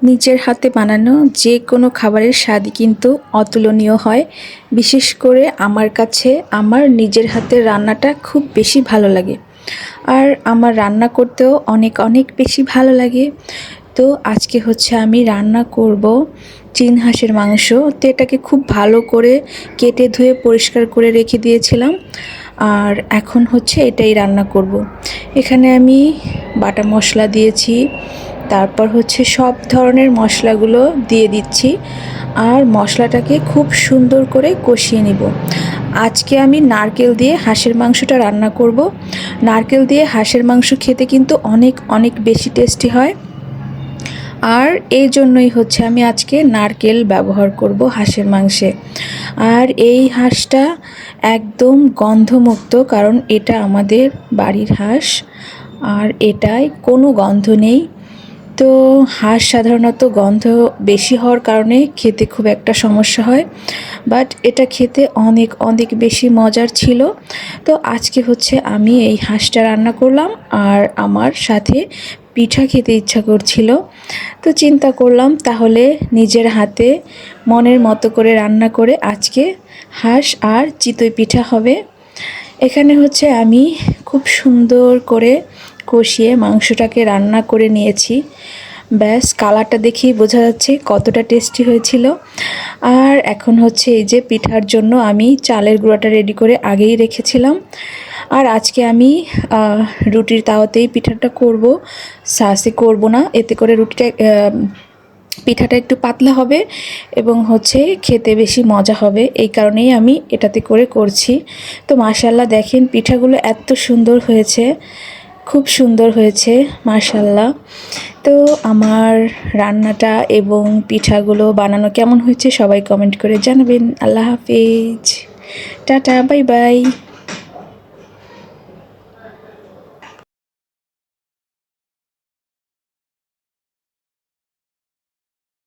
নিজের হাতে বানানো যে কোনো খাবারের স্বাদই কিন্তু অতুলনীয় হয়। বিশেষ করে আমার কাছে আমার নিজের হাতের রান্নাটা খুব বেশি ভালো লাগে। আর আমার রান্না করতেও অনেক অনেক বেশি ভালো লাগে। তো আজকে হচ্ছে আমি রান্না করব চীন হাঁসের মাংস। তো এটাকে খুব ভালো করে কেটে ধুয়ে পরিষ্কার করে রেখে দিয়েছিলাম। আর এখন হচ্ছে এটাই রান্না করব। এখানে আমি বাটা মশলা দিয়েছি, তারপর হচ্ছে সব ধরনের মশলাগুলো দিয়ে দিচ্ছি আর মশলাটাকে খুব সুন্দর করে কষিয়ে নিব। আজকে আমি নারকেল দিয়ে হাঁসের মাংসটা রান্না করব। নারকেল দিয়ে হাঁসের মাংস খেতে কিন্তু অনেক অনেক বেশি টেস্টি হয়। আর এই জন্যই হচ্ছে আমি আজকে নারকেল ব্যবহার করব হাঁসের মাংসে। আর এই হাঁসটা একদম গন্ধমুক্ত, কারণ এটা আমাদের বাড়ির হাঁস আর এটায় কোনো গন্ধ নেই। তো হাঁস সাধারণত গন্ধ বেশি হওয়ার কারণে খেতে খুব একটা সমস্যা হয়, বাট এটা খেতে অনেক অনেক বেশি মজার ছিল। তো আজকে হচ্ছে আমি এই হাঁসটা রান্না করলাম আর আমার সাথে পিঠা খেতে ইচ্ছা করছিল। তো চিন্তা করলাম তাহলে নিজের হাতে মনের মতো করে রান্না করে আজকে হাঁস আর চিতই পিঠা হবে। এখানে হচ্ছে আমি খুব সুন্দর করে কষিয়ে মাংসটাকে রান্না করে নিয়েছি। ব্যাস, কালারটা দেখেই বোঝা যাচ্ছে কতটা টেস্টি হয়েছিল। আর এখন হচ্ছে এই যে পিঠার জন্য আমি চালের গুঁড়াটা রেডি করে আগেই রেখেছিলাম। আর আজকে আমি রুটির তাওয়াতেই পিঠাটা করব, সাসে করব না, এতে করে পিঠাটা একটু পাতলা হবে এবং হচ্ছে খেতে বেশি মজা হবে। এই কারণেই আমি এটাতে করে করছি। তো মাশাআল্লাহ দেখেন পিঠাগুলো এত সুন্দর হয়েছে, খুব সুন্দর হয়েছে মাশাআল্লাহ। তো আমার রান্নাটা এবং পিঠাগুলো বানানো কেমন হয়েছে সবাই কমেন্ট করে জানাবেন। আল্লাহ হাফেজ, টাটা, বাই বাই।